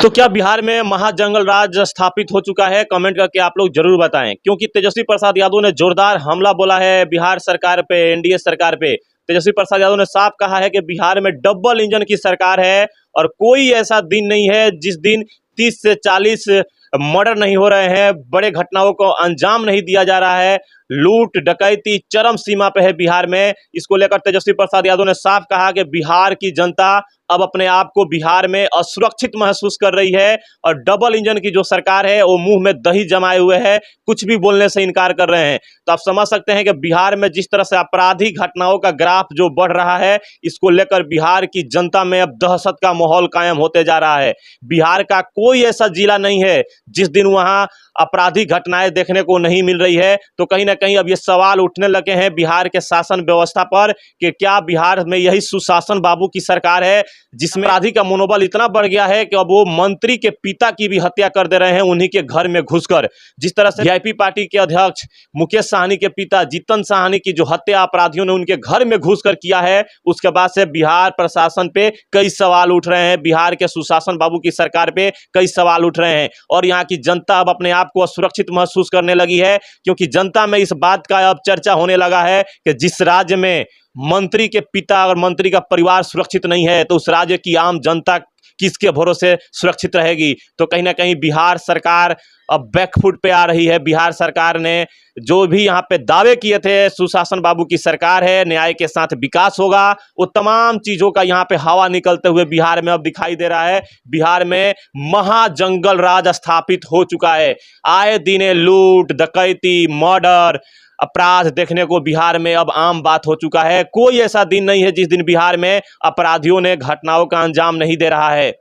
तो क्या बिहार में महाजंगल राज स्थापित हो चुका है? कमेंट करके आप लोग जरूर बताएं, क्योंकि तेजस्वी प्रसाद यादव ने जोरदार हमला बोला है बिहार सरकार पे, एनडीए सरकार पे। तेजस्वी प्रसाद यादव ने साफ कहा है कि बिहार में डबल इंजन की सरकार है और कोई ऐसा दिन नहीं है जिस दिन 30 से 40 मर्डर नहीं हो रहे हैं, बड़े घटनाओं को अंजाम नहीं दिया जा रहा है। लूट डकैती चरम सीमा पे है बिहार में। इसको लेकर तेजस्वी प्रसाद यादव ने साफ कहा कि बिहार की जनता अब अपने आप को बिहार में असुरक्षित महसूस कर रही है और डबल इंजन की जो सरकार है वो मुंह में दही जमाए हुए है, कुछ भी बोलने से इनकार कर रहे हैं। तो आप समझ सकते हैं कि बिहार में जिस तरह से आपराधिक घटनाओं का ग्राफ जो बढ़ रहा है, इसको लेकर बिहार की जनता में अब दहशत का माहौल कायम होते जा रहा है। बिहार का कोई ऐसा जिला नहीं है जिस दिन वहां आपराधिक घटनाएं देखने को नहीं मिल रही है। तो कहीं ना कहीं अब ये सवाल उठने लगे हैं बिहार के शासन व्यवस्था पर कि क्या बिहार में यही सुशासन बाबू की सरकार है जिसमें अपराधी का मनोबल इतना बढ़ गया है कि अब वो मंत्री के पिता की भी हत्या कर दे रहे हैं उन्हीं के घर में घुसकर। जिस तरह से वीआईपी पार्टी के अध्यक्ष मुकेश साहनी के पिता जीतन साहनी की जो हत्या अपराधियों ने उनके घर में घुसकर किया है, उसके बाद से बिहार प्रशासन पे कई सवाल उठ रहे हैं, बिहार के सुशासन बाबू की सरकार पे कई सवाल उठ रहे हैं। और यहाँ की जनता अब अपने आप को असुरक्षित महसूस करने लगी है, क्योंकि जनता में इस बात का अब चर्चा होने लगा है कि जिस राज्य में मंत्री के पिता और मंत्री का परिवार सुरक्षित नहीं है, तो उस राज्य की आम जनता किसके भरोसे सुरक्षित रहेगी। तो कहीं ना कहीं बिहार सरकार अब बैकफुट पे आ रही है। बिहार सरकार ने जो भी यहाँ पे दावे किए थे, सुशासन बाबू की सरकार है, न्याय के साथ विकास होगा, वो तमाम चीजों का यहाँ पे हवा निकलते हुए बिहार में अब दिखाई दे रहा है। बिहार में महाजंगल राज स्थापित हो चुका है। आए दिन लूट डकैती मर्डर अपराध देखने को बिहार में अब आम बात हो चुका है। कोई ऐसा दिन नहीं है जिस दिन बिहार में अपराधियों ने घटनाओं का अंजाम नहीं दे रहा है।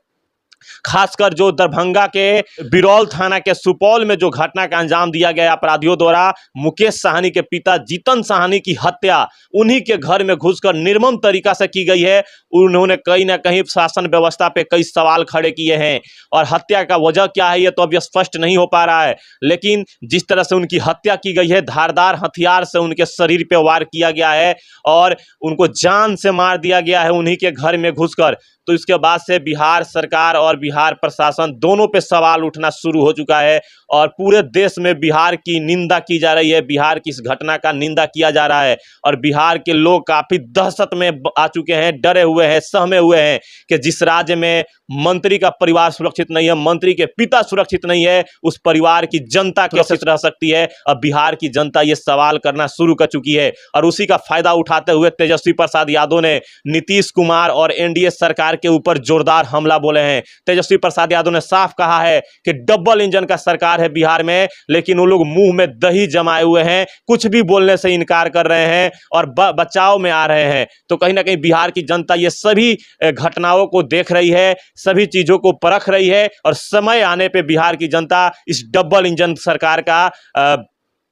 खासकर जो दरभंगा के बिरौल थाना के सुपौल में जो घटना का अंजाम दिया गया अपराधियों द्वारा, मुकेश साहनी के पिता जीतन साहनी की हत्या उन्हीं के घर में घुसकर निर्मम तरीका से की गई है। उन्होंने कहीं ना कहीं शासन व्यवस्था पे कई सवाल खड़े किए हैं और हत्या का वजह क्या है ये तो अभी स्पष्ट नहीं हो पा रहा है। लेकिन जिस तरह से उनकी हत्या की गई है, धारदार हथियार से उनके शरीर पे वार किया गया है और उनको जान से मार दिया गया है उन्हीं के घर में घुसकर। तो इसके बाद से बिहार सरकार और बिहार प्रशासन दोनों पे सवाल उठना शुरू हो चुका है और पूरे देश में बिहार की निंदा की जा रही है, बिहार की इस घटना का निंदा किया जा रहा है। और बिहार के लोग काफी दहशत में आ चुके हैं, डरे हुए हैं, सहमे हुए हैं कि जिस राज्य में मंत्री का परिवार सुरक्षित नहीं है, मंत्री के पिता सुरक्षित नहीं है, उस परिवार की जनता कैसे रह सकती है। अब बिहार की जनता ये सवाल करना शुरू कर चुकी है और उसी का फायदा उठाते हुए तेजस्वी प्रसाद यादव ने नीतीश कुमार और एनडीए सरकार के ऊपर जोरदार हमला बोले हैं। तेजस्वी प्रसाद यादव ने साफ कहा है कि डबल इंजन का सरकार है बिहार में, लेकिन वो लोग मुंह में दही जमाए हुए हैं, कुछ भी बोलने से इनकार कर रहे हैं और बचाव में आ रहे हैं। तो कहीं ना कहीं बिहार की जनता ये सभी घटनाओं को देख रही है, सभी चीजों को परख रही है और समय आने पे बिहार की जनता इस डबल इंजन सरकार का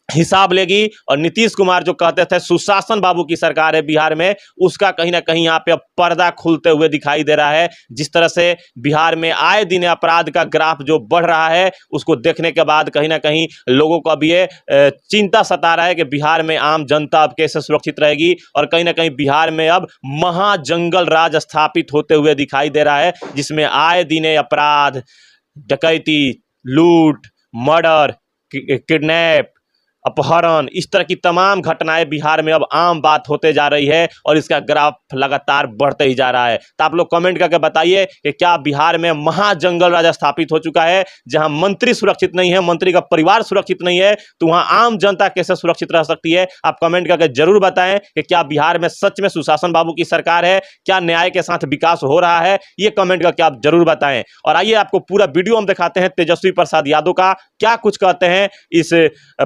हिसाब लेगी। और नीतीश कुमार जो कहते थे सुशासन बाबू की सरकार है बिहार में, उसका कहीं ना कहीं यहाँ पे अब पर्दा खुलते हुए दिखाई दे रहा है। जिस तरह से बिहार में आए दिन अपराध का ग्राफ जो बढ़ रहा है, उसको देखने के बाद कहीं ना कहीं लोगों को अब ये चिंता सता रहा है कि बिहार में आम जनता अब कैसे सुरक्षित रहेगी। और कहीं ना कहीं बिहार में अब महाजंगल राज स्थापित होते हुए दिखाई दे रहा है, जिसमें आए दिन अपराध डकैती लूट मर्डर किडनैप अपहरण इस तरह की तमाम घटनाएं बिहार में अब आम बात होते जा रही है और इसका ग्राफ लगातार बढ़ते ही जा रहा है। तो आप लोग कमेंट करके बताइए कि क्या बिहार में महाजंगल राज स्थापित हो चुका है, जहां मंत्री सुरक्षित नहीं है, मंत्री का परिवार सुरक्षित नहीं है, तो वहां आम जनता कैसे सुरक्षित रह सकती है। आप कमेंट करके जरूर बताएं कि क्या बिहार में सच में सुशासन बाबू की सरकार है, क्या न्याय के साथ विकास हो रहा है, ये कमेंट करके आप जरूर बताएं। और आइए आपको पूरा वीडियो हम दिखाते हैं तेजस्वी प्रसाद यादव का क्या कुछ कहते हैं इस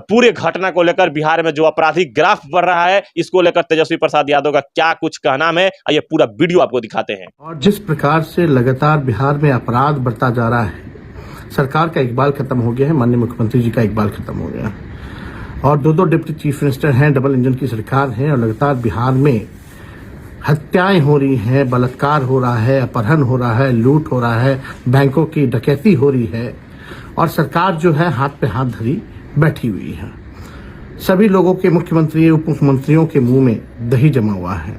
पूरे घटना को लेकर। बिहार में जो आपराधिक ग्राफ बढ़ रहा है, इसको लेकर तेजस्वी प्रसाद यादव का क्या कुछ कहना है, आइए पूरा वीडियो आपको दिखाते हैं। और जिस प्रकार से लगातार बिहार में अपराध बढ़ता जा रहा है, सरकार का इकबाल खत्म हो गया है, माननीय मुख्यमंत्री जी का इकबाल खत्म हो गया और दो डिप्टी चीफ मिनिस्टर हैं, डबल इंजन की सरकार है और लगातार बिहार में हत्याएं हो रही हैं, बलात्कार हो रहा है, अपहरण हो रहा है, लूट हो रहा है, बैंकों की डकैती हो रही है और सरकार जो है हाथ पे हाथ धरी बैठी हुई है। सभी लोगों के मुख्यमंत्री उप मुख्यमंत्रियों के मुंह में दही जमा हुआ है।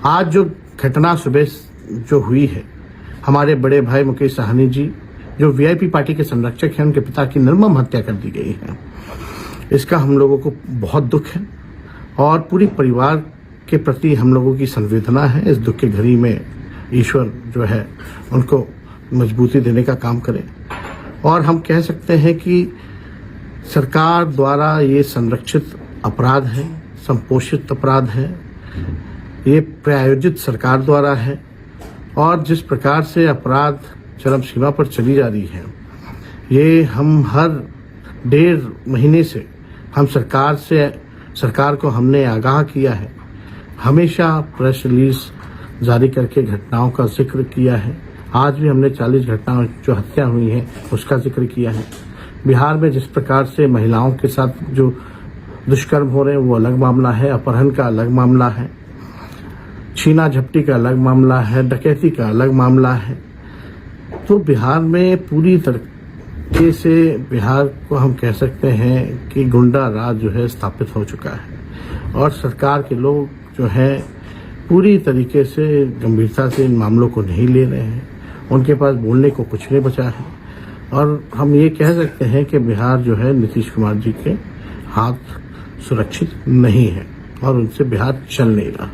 आज जो घटना सुबह जो हुई है, हमारे बड़े भाई मुकेश साहनी जी जो वीआईपी पार्टी के संरक्षक हैं उनके पिता की निर्मम हत्या कर दी गई है। इसका हम लोगों को बहुत दुख है और पूरी परिवार के प्रति हम लोगों की संवेदना है। इस दुख की घड़ी में ईश्वर जो है उनको मजबूती देने का काम करे और हम कह सकते हैं कि सरकार द्वारा ये संरक्षित अपराध है, संपोषित अपराध है, ये प्रायोजित सरकार द्वारा है और जिस प्रकार से अपराध चरम सीमा पर चली जा रही है, ये हम हर 1.5 महीने से हम सरकार को हमने आगाह किया है, हमेशा प्रेस रिलीज जारी करके घटनाओं का जिक्र किया है। आज भी हमने 40 घटनाओं जो हत्या हुई हैं उसका जिक्र किया है। बिहार में जिस प्रकार से महिलाओं के साथ जो दुष्कर्म हो रहे हैं वो अलग मामला है, अपहरण का अलग मामला है, छीना झपटी का अलग मामला है, डकैती का अलग मामला है। तो बिहार में पूरी तरीके से बिहार को हम कह सकते हैं कि गुंडा राज जो है स्थापित हो चुका है और सरकार के लोग जो है पूरी तरीके से गंभीरता से इन मामलों को नहीं ले रहे हैं। उनके पास बोलने को कुछ नहीं बचा है और हम ये कह सकते हैं कि बिहार जो है नीतीश कुमार जी के हाथ सुरक्षित नहीं है और उनसे बिहार चल नहीं रहा।